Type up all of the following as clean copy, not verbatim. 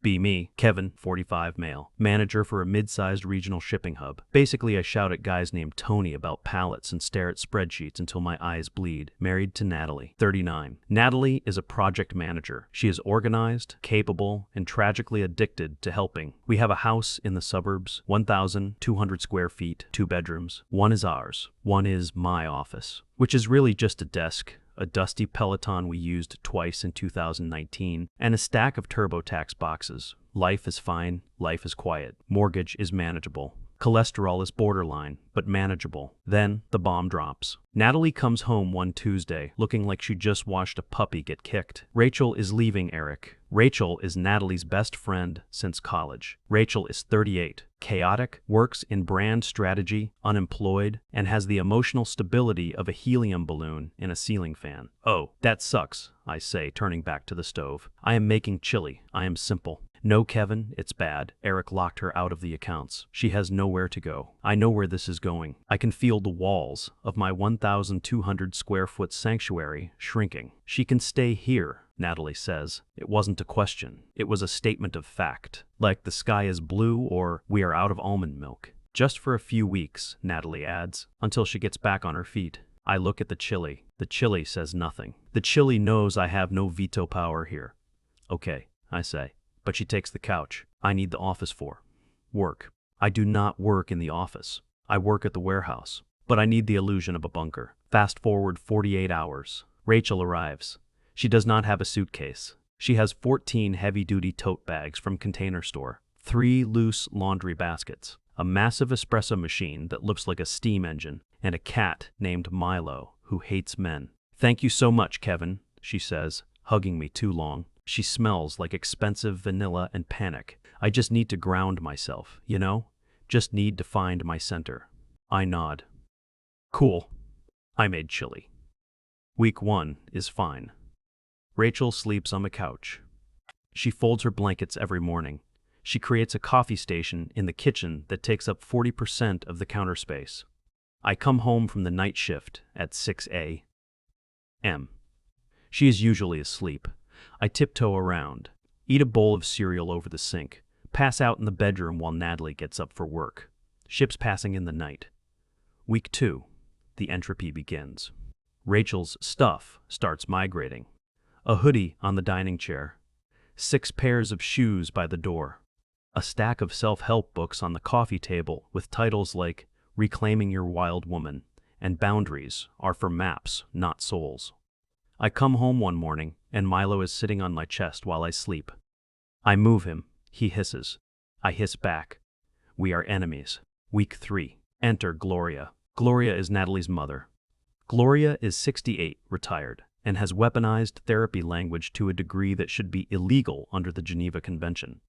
Be me, Kevin, 45 male, manager for a mid-sized regional shipping hub. Basically, I shout at guys named Tony about pallets and stare at spreadsheets until my eyes bleed. Married to Natalie, 39. Natalie is a project manager. She is organized, capable, and tragically addicted to helping. We have a house in the suburbs, 1,200 square feet, 2 bedrooms. One is ours. One is my office, which is really just a desk, a dusty Peloton we used twice in 2019, and a stack of TurboTax boxes. Life is fine, life is quiet. Mortgage is manageable. Cholesterol is borderline, but manageable. Then the bomb drops. Natalie comes home one Tuesday, looking like she just watched a puppy get kicked. Rachel is leaving Eric. Rachel is Natalie's best friend since college. Rachel is 38, chaotic, works in brand strategy, unemployed, and has the emotional stability of a helium balloon in a ceiling fan. Oh, that sucks, I say, turning back to the stove. I am making chili. I am simple. No, Kevin, it's bad. Eric locked her out of the accounts. She has nowhere to go. I know where this is going. I can feel the walls of my 1,200 square foot sanctuary shrinking. She can stay here, Natalie says. It wasn't a question. It was a statement of fact. Like the sky is blue or we are out of almond milk. Just for a few weeks, Natalie adds, until she gets back on her feet. I look at the chili. The chili says nothing. The chili knows I have no veto power here. Okay, I say. But she takes the couch. I need the office for work. I do not work in the office. I work at the warehouse. But I need the illusion of a bunker. Fast forward 48 hours. Rachel arrives. She does not have a suitcase. She has 14 heavy-duty tote bags from Container Store, 3 loose laundry baskets, a massive espresso machine that looks like a steam engine, and a cat named Milo who hates men. Thank you so much, Kevin, she says, hugging me too long. She smells like expensive vanilla and panic. I just need to ground myself, you know? Just need to find my center. I nod. Cool. I made chili. Week 1 is fine. Rachel sleeps on the couch. She folds her blankets every morning. She creates a coffee station in the kitchen that takes up 40% of the counter space. I come home from the night shift at 6 a.m. She is usually asleep. I tiptoe around, eat a bowl of cereal over the sink, pass out in the bedroom while Natalie gets up for work. Ships passing in the night. Week 2. The entropy begins. Rachel's stuff starts migrating. A hoodie on the dining chair. 6 pairs of shoes by the door. A stack of self-help books on the coffee table with titles like Reclaiming Your Wild Woman and Boundaries Are for Maps, Not Souls. I come home one morning, and Milo is sitting on my chest while I sleep. I move him. He hisses. I hiss back. We are enemies. Week 3. Enter Gloria. Gloria is Natalie's mother. Gloria is 68, retired, and has weaponized therapy language to a degree that should be illegal under the Geneva Convention.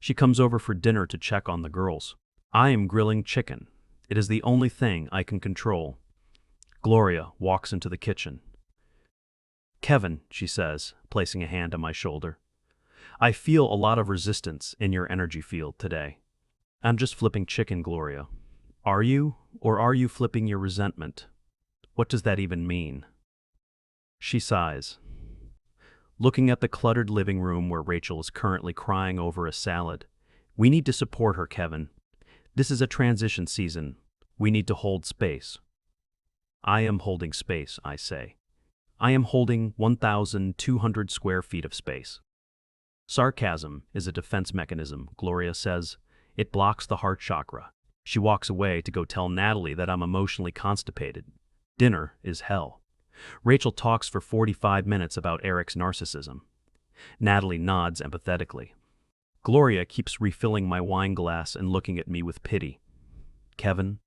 She comes over for dinner to check on the girls. I am grilling chicken. It is the only thing I can control. Gloria walks into the kitchen. Kevin, she says, placing a hand on my shoulder. I feel a lot of resistance in your energy field today. I'm just flipping chicken, Gloria. Are you, or are you flipping your resentment? What does that even mean? She sighs. Looking at the cluttered living room where Rachel is currently crying over a salad. We need to support her, Kevin. This is a transition season. We need to hold space. I am holding space, I say. I am holding 1,200 square feet of space. Sarcasm is a defense mechanism, Gloria says. It blocks the heart chakra. She walks away to go tell Natalie that I'm emotionally constipated. Dinner is hell. Rachel talks for 45 minutes about Eric's narcissism. Natalie nods empathetically. Gloria keeps refilling my wine glass and looking at me with pity. Kevin,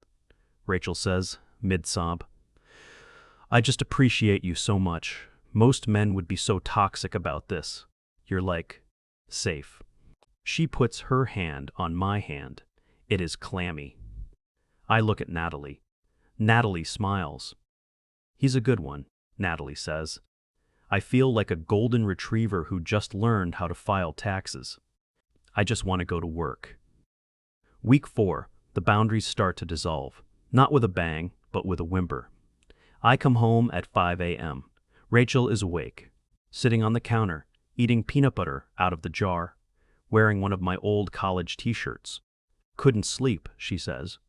Rachel says, mid-sob. I just appreciate you so much. Most men would be so toxic about this. You're like, safe. She puts her hand on my hand. It is clammy. I look at Natalie. Natalie smiles. He's a good one, Natalie says. I feel like a golden retriever who just learned how to file taxes. I just want to go to work. Week 4, the boundaries start to dissolve. Not with a bang, but with a whimper. I come home at 5 a.m. Rachel is awake, sitting on the counter, eating peanut butter out of the jar. wearing one of my old college t-shirts. Couldn't sleep, she says.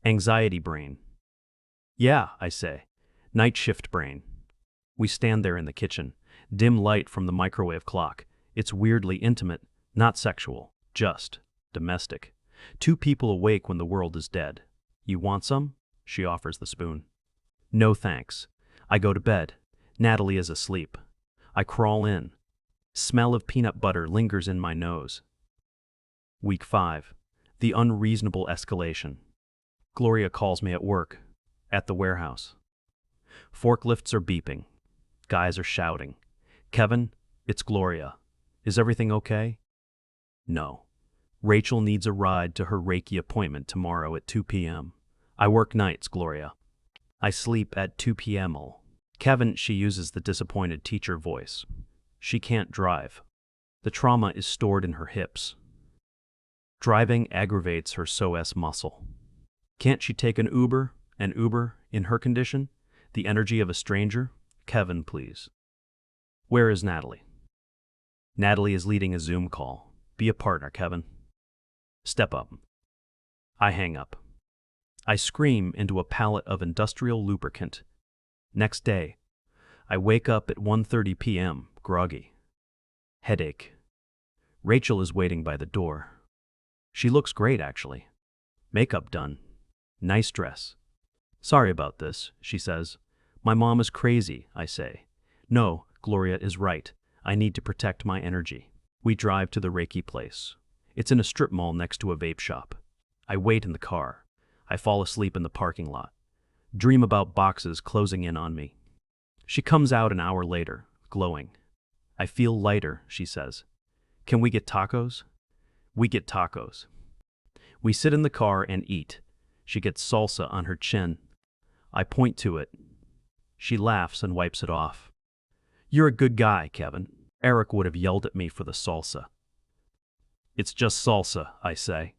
Anxiety brain. Yeah, I say. Night shift brain. We stand there in the kitchen, dim light from the microwave clock. It's weirdly intimate, not sexual, just domestic. Two people awake when the world is dead. You want some? She offers the spoon. No thanks. I go to bed. Natalie is asleep. I crawl in. Smell of peanut butter lingers in my nose. Week 5. The unreasonable escalation. Gloria calls me at work, at the warehouse. Forklifts are beeping. Guys are shouting. Kevin, it's Gloria. Is everything okay? No. Rachel needs a ride to her Reiki appointment tomorrow at 2 p.m. I work nights, Gloria. I sleep at 2 p.m. Kevin, she uses the disappointed teacher voice. She can't drive. The trauma is stored in her hips. Driving aggravates her psoas muscle. Can't she take an Uber? An Uber, in her condition? The energy of a stranger? Kevin, please. Where is Natalie? Natalie is leading a Zoom call. Be a partner, Kevin. Step up. I hang up. I scream into a pallet of industrial lubricant. Next day, I wake up at 1:30 p.m., groggy. Headache. Rachel is waiting by the door. She looks great, actually. Makeup done. Nice dress. Sorry about this, she says. My mom is crazy, I say. No, Gloria is right. I need to protect my energy. We drive to the Reiki place. It's in a strip mall next to a vape shop. I wait in the car. I fall asleep in the parking lot. Dream about boxes closing in on me. She comes out an hour later, glowing. I feel lighter, she says. Can we get tacos? We get tacos. We sit in the car and eat. She gets salsa on her chin. I point to it. She laughs and wipes it off. You're a good guy, Kevin. Eric would have yelled at me for the salsa. It's just salsa, I say.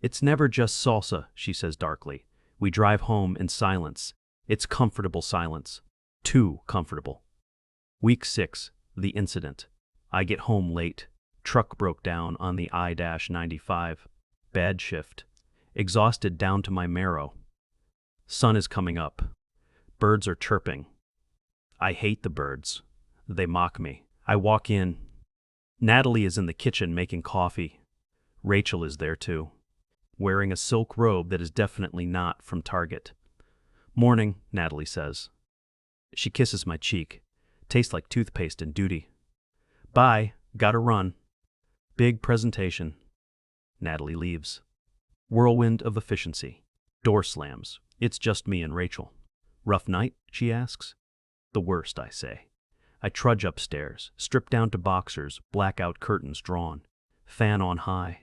It's never just salsa, she says darkly. We drive home in silence. It's comfortable silence. Too comfortable. Week 6, the incident. I get home late. Truck broke down on the I-95. Bad shift. Exhausted down to my marrow. Sun is coming up. Birds are chirping. I hate the birds. They mock me. I walk in. Natalie is in the kitchen making coffee. Rachel is there too, wearing a silk robe that is definitely not from Target. Morning, Natalie says. She kisses my cheek. Tastes like toothpaste and duty. Bye, gotta run. Big presentation. Natalie leaves. Whirlwind of efficiency. Door slams. It's just me and Rachel. Rough night, she asks. The worst, I say. I trudge upstairs, strip down to boxers, blackout curtains drawn. Fan on high.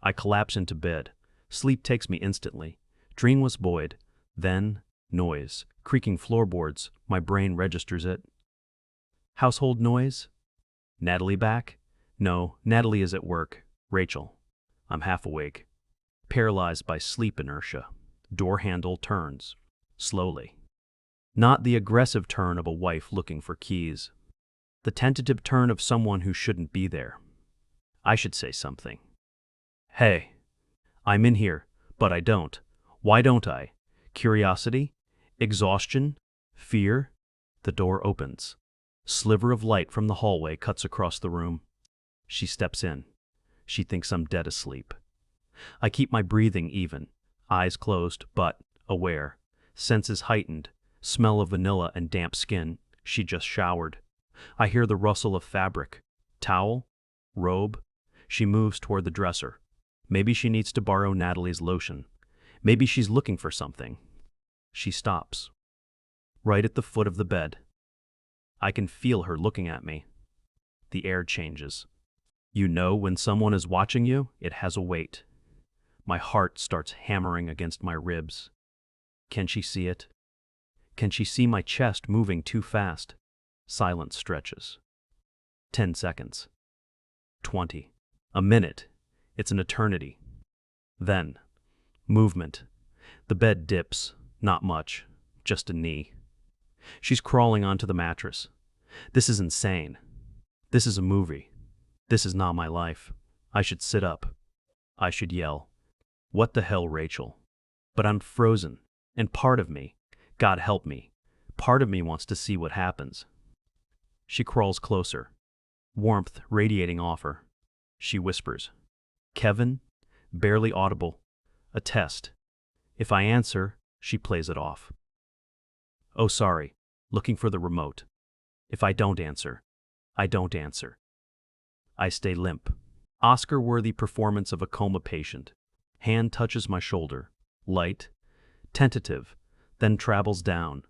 I collapse into bed. Sleep takes me instantly. Dream was buoyed. Then, noise. Creaking floorboards. My brain registers it. Household noise? Natalie back? No, Natalie is at work. Rachel. I'm half awake. Paralyzed by sleep inertia. Door handle turns. Slowly. Not the aggressive turn of a wife looking for keys. The tentative turn of someone who shouldn't be there. I should say something. Hey. I'm in here, but I don't. Why don't I? Curiosity? Exhaustion? Fear? The door opens. Sliver of light from the hallway cuts across the room. She steps in. She thinks I'm dead asleep. I keep my breathing even, eyes closed but aware, senses heightened, smell of vanilla and damp skin. She just showered. I hear the rustle of fabric. Towel? Robe? She moves toward the dresser. Maybe she needs to borrow Natalie's lotion. Maybe she's looking for something. She stops. Right at the foot of the bed. I can feel her looking at me. The air changes. You know when someone is watching you, it has a weight. My heart starts hammering against my ribs. Can she see it? Can she see my chest moving too fast? Silence stretches. 10 seconds. 20. A minute. It's an eternity. Then, movement. The bed dips. Not much. Just a knee. She's crawling onto the mattress. This is insane. This is a movie. This is not my life. I should sit up. I should yell, "What the hell, Rachel?" But I'm frozen, and part of me, God help me, part of me wants to see what happens. She crawls closer, warmth radiating off her. She whispers, "Kevin?" Barely audible. A test. If I answer, she plays it off. "Oh, sorry. Looking for the remote." If I don't answer, I don't answer. I stay limp. Oscar-worthy performance of a coma patient. Hand touches my shoulder. Light, tentative, then travels down.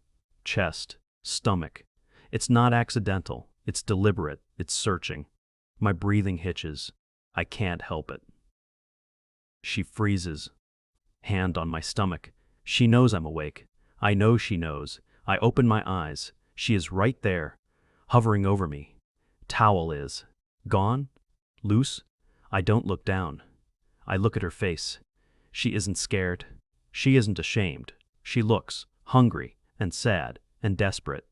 Chest, stomach. It's not accidental. It's deliberate. It's searching. My breathing hitches. I can't help it. She freezes. Hand on my stomach. She knows I'm awake. I know she knows. I open my eyes. She is right there, hovering over me. Towel is gone? Loose? I don't look down. I look at her face. She isn't scared. She isn't ashamed. She looks hungry and sad and desperate.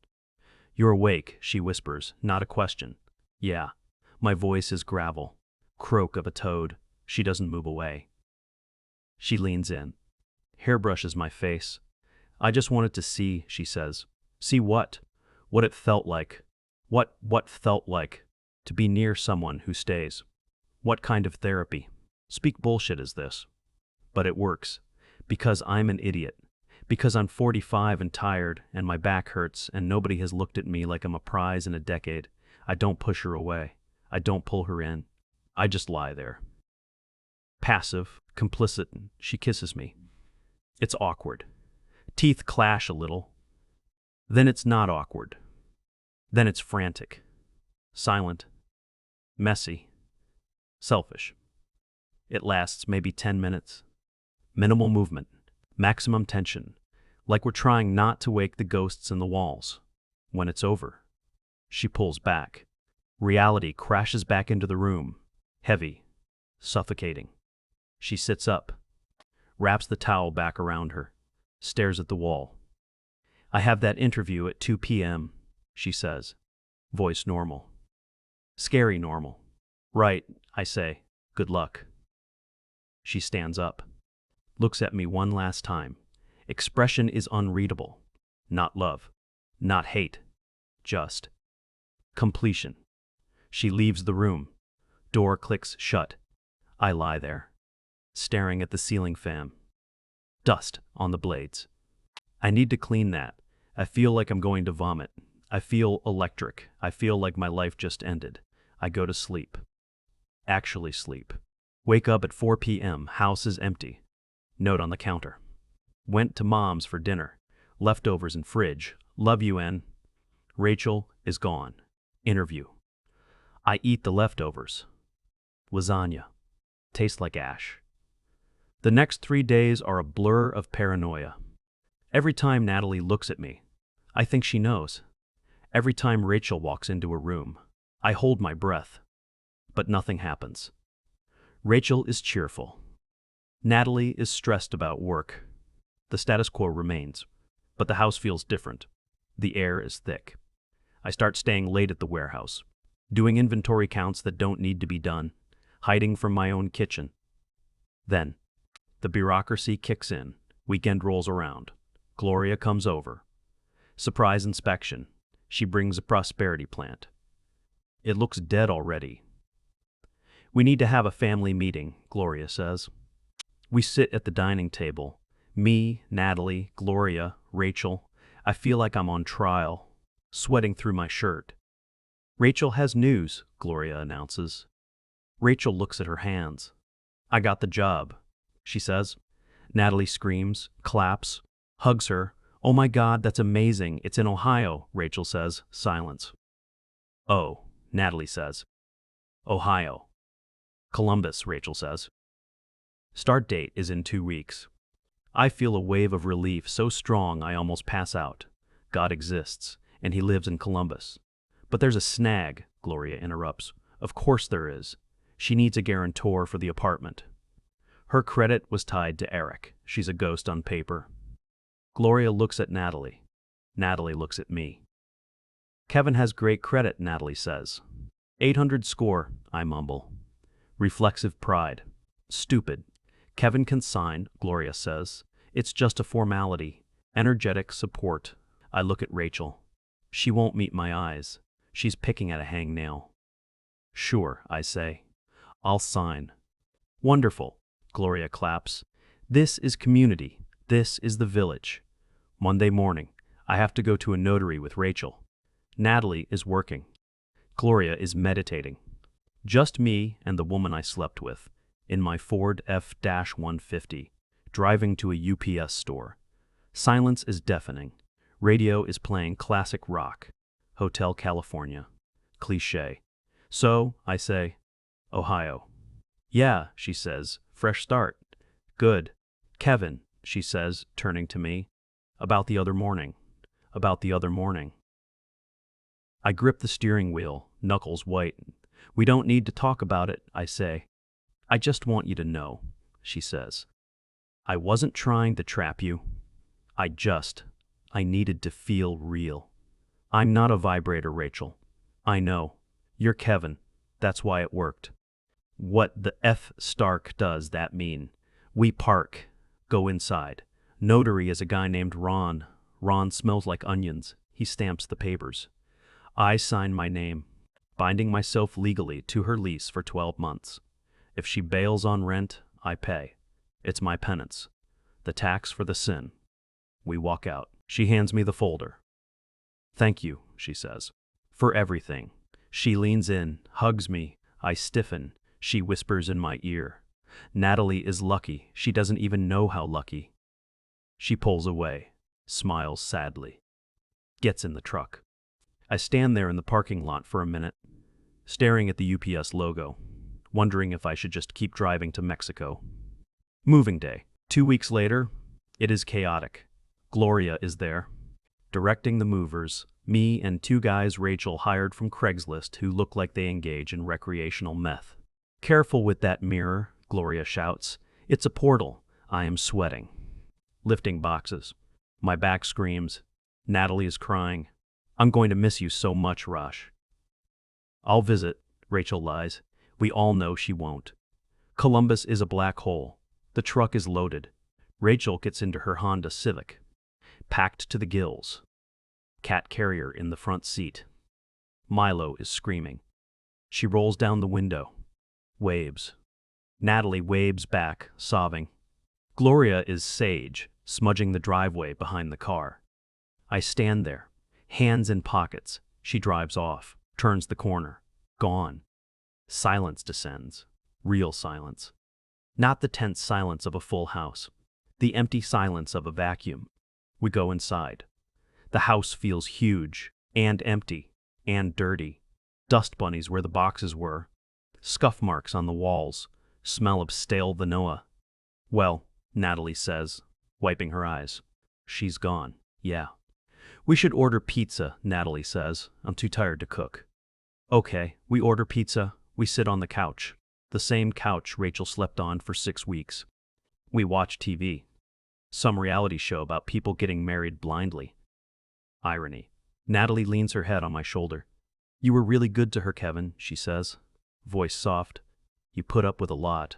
"You're awake," she whispers, not a question. Yeah. My voice is gravel. Croak of a toad. She doesn't move away. She leans in. Hairbrushes my face. "I just wanted to see," she says. "See what? What it felt like. What felt like to be near someone who stays. What kind of therapy? Speak bullshit is this? But it works. Because I'm an idiot. Because I'm 45 and tired, and my back hurts, and nobody has looked at me like I'm a prize in a decade. I don't push her away. I don't pull her in. I just lie there. Passive, complicit, she kisses me. It's awkward. Teeth clash a little. Then it's not awkward. Then it's frantic. Silent. Messy. Selfish. It lasts maybe 10 minutes. Minimal movement. Maximum tension. Like we're trying not to wake the ghosts in the walls. When it's over, she pulls back. Reality crashes back into the room. Heavy. Suffocating. She sits up. Wraps the towel back around her. Stares at the wall. "I have that interview at 2 p.m., she says. Voice normal. Scary normal. "Right," I say. "Good luck." She stands up. Looks at me one last time. Expression is unreadable. Not love. Not hate. Just completion. She leaves the room. Door clicks shut. I lie there, staring at the ceiling fan. Dust on the blades. I need to clean that. I feel like I'm going to vomit. I feel electric. I feel like my life just ended. I go to sleep. Actually sleep. Wake up at 4 p.m. House is empty. Note on the counter. Went to mom's for dinner. Leftovers in fridge. Love you, N. Rachel is gone. Interview. I eat the leftovers. Lasagna. Tastes like ash. The next 3 days are a blur of paranoia. Every time Natalie looks at me, I think she knows. Every time Rachel walks into a room, I hold my breath. But nothing happens. Rachel is cheerful. Natalie is stressed about work. The status quo remains, but the house feels different. The air is thick. I start staying late at the warehouse, doing inventory counts that don't need to be done, hiding from my own kitchen. Then, the bureaucracy kicks in. Weekend rolls around. Gloria comes over. Surprise inspection. She brings a prosperity plant. It looks dead already. "We need to have a family meeting," Gloria says. We sit at the dining table. Me, Natalie, Gloria, Rachel. I feel like I'm on trial, sweating through my shirt. "Rachel has news," Gloria announces. Rachel looks at her hands. "I got the job," she says. Natalie screams, claps, hugs her. "Oh my God, that's amazing. It's in Ohio," Rachel says. Silence. "Oh," Natalie says. "Ohio." "Columbus," Rachel says. Start date is in 2 weeks. I feel a wave of relief so strong I almost pass out. God exists, and he lives in Columbus. "But there's a snag," Gloria interrupts. "Of course there is. She needs a guarantor for the apartment." Her credit was tied to Eric. She's a ghost on paper. Gloria looks at Natalie. Natalie looks at me. "Kevin has great credit," Natalie says. 800 score, I mumble. Reflexive pride. Stupid. Kevin can sign, Gloria says. It's just a formality. Energetic support. I look at Rachel. She won't meet my eyes. She's picking at a hangnail. Sure, I say. I'll sign. Wonderful, Gloria claps. This is community. This is the village. Monday morning, I have to go to a notary with Rachel. Natalie is working. Gloria is meditating. Just me and the woman I slept with, in my Ford F-150, driving to a UPS store. Silence is deafening. Radio is playing classic rock. Hotel California. Cliché. So, I say, Ohio. Yeah, she says, fresh start. Good. Kevin, she says, turning to me. About the other morning. About the other morning. I grip the steering wheel, knuckles white. We don't need to talk about it, I say. I just want you to know, she says. I wasn't trying to trap you. I needed to feel real. I'm not a vibrator, Rachel. I know. You're Kevin. That's why it worked. What the F Stark does that mean? We park. Go inside. Notary is a guy named Ron. Ron smells like onions. He stamps the papers. I sign my name, binding myself legally to her lease for 12 months. If she bails on rent, I pay. It's my penance. The tax for the sin. We walk out. She hands me the folder. Thank you, she says, for everything. She leans in, hugs me. I stiffen. She whispers in my ear. Natalie is lucky. She doesn't even know how lucky. She pulls away, smiles sadly, gets in the truck. I stand there in the parking lot for a minute, staring at the UPS logo, wondering if I should just keep driving to Mexico. Moving day. 2 weeks later, it is chaotic. Gloria is there, directing the movers, me and 2 guys Rachel hired from Craigslist who look like they engage in recreational meth. Careful with that mirror, Gloria shouts. It's a portal. I am sweating. Lifting boxes. My back screams. Natalie is crying. I'm going to miss you so much, Rosh. I'll visit, Rachel lies. We all know she won't. Columbus is a black hole. The truck is loaded. Rachel gets into her Honda Civic, packed to the gills. Cat carrier in the front seat. Milo is screaming. She rolls down the window. Waves. Natalie waves back, sobbing. Gloria is sage, smudging the driveway behind the car. I stand there, hands in pockets. She drives off, turns the corner. Gone. Silence descends. Real silence. Not the tense silence of a full house. The empty silence of a vacuum. We go inside. The house feels huge, and empty, and dirty. Dust bunnies where the boxes were. Scuff marks on the walls. Smell of stale vanilla. Well, Natalie says, wiping her eyes. She's gone. Yeah. We should order pizza, Natalie says. I'm too tired to cook. Okay, we order pizza. We sit on the couch. The same couch Rachel slept on for 6 weeks. We watch TV. Some reality show about people getting married blindly. Irony. Natalie leans her head on my shoulder. You were really good to her, Kevin, she says. Voice soft. You put up with a lot.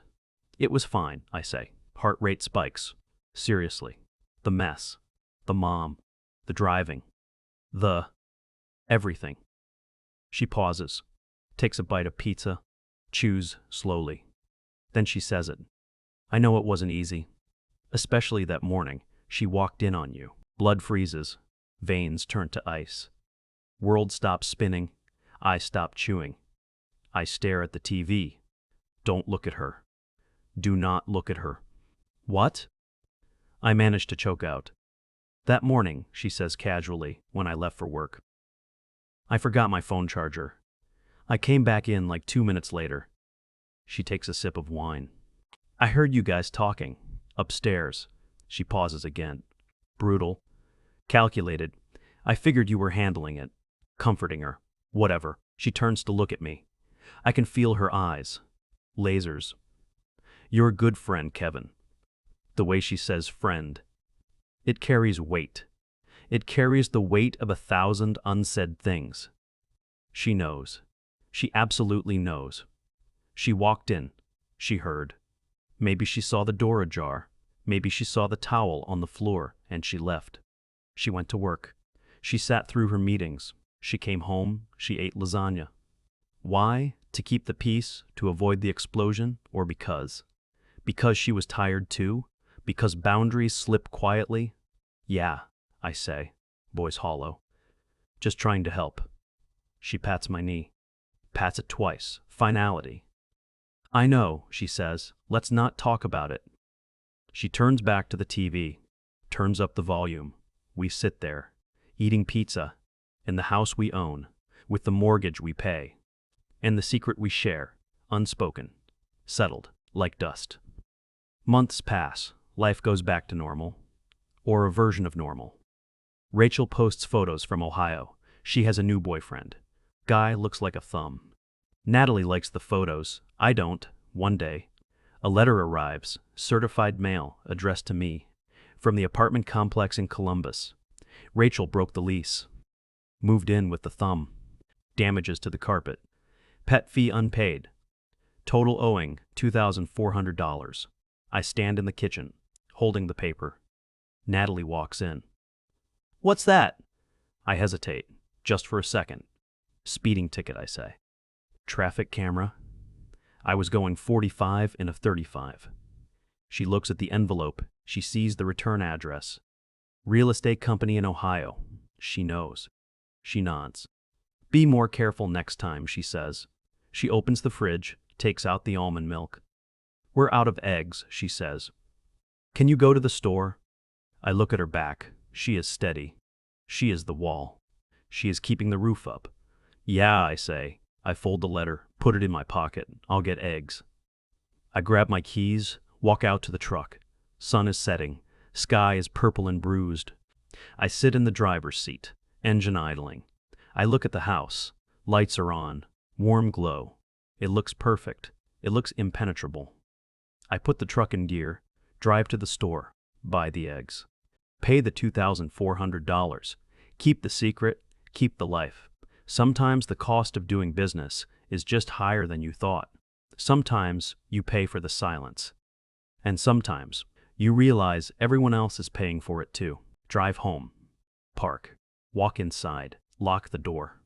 It was fine, I say. Heart rate spikes. Seriously. The mess. The mom. The driving. Everything. She pauses, takes a bite of pizza, chews slowly. Then she says it. I know it wasn't easy. Especially that morning, she walked in on you. Blood freezes. Veins turn to ice. World stops spinning. I stop chewing. I stare at the TV. Don't look at her. Do not look at her. What? I manage to choke out. That morning, she says casually, when I left for work. I forgot my phone charger. I came back in like 2 minutes later. She takes a sip of wine. I heard you guys talking. Upstairs. She pauses again. Brutal. Calculated. I figured you were handling it. Comforting her. Whatever. She turns to look at me. I can feel her eyes. Lasers. You're a good friend, Kevin. The way she says friend. It carries weight. It carries the weight of 1,000 unsaid things. She knows. She absolutely knows. She walked in, She heard. Maybe she saw the door ajar. Maybe she saw the towel on the floor, and she left. She went to work. She sat through her meetings. She came home. She ate lasagna. Why? To keep the peace, to avoid the explosion, or because? Because she was tired too? Because boundaries slip quietly? Yeah, I say, voice hollow. Just trying to help. She pats my knee. Pats it twice. Finality. I know, she says. Let's not talk about it. She turns back to the TV, turns up the volume. We sit there, eating pizza, in the house we own, with the mortgage we pay, and the secret we share, unspoken, settled, like dust. Months pass. Life goes back to normal, or a version of normal. Rachel posts photos from Ohio. She has a new boyfriend. Guy looks like a thumb. Natalie likes the photos. I don't. One day, a letter arrives, certified mail, addressed to me, from the apartment complex in Columbus. Rachel broke the lease. Moved in with the thumb. Damages to the carpet. Pet fee unpaid. Total owing $2,400. I stand in the kitchen, holding the paper. Natalie walks in. What's that? I hesitate, just for a second. Speeding ticket, I say. Traffic camera. I was going 45 in a 35. She looks at the envelope. She sees the return address. Real estate company in Ohio. She knows. She nods. Be more careful next time, she says. She opens the fridge, takes out the almond milk. We're out of eggs, she says. Can you go to the store? I look at her back. She is steady. She is the wall. She is keeping the roof up. Yeah, I say. I fold the letter, put it in my pocket. I'll get eggs. I grab my keys, walk out to the truck. Sun is setting. Sky is purple and bruised. I sit in the driver's seat, engine idling. I look at the house. Lights are on. Warm glow. It looks perfect. It looks impenetrable. I put the truck in gear, drive to the store, buy the eggs. Pay the $2,400. Keep the secret, keep the life. Sometimes the cost of doing business is just higher than you thought. Sometimes you pay for the silence. And sometimes you realize everyone else is paying for it too. Drive home. Park. Walk inside. Lock the door.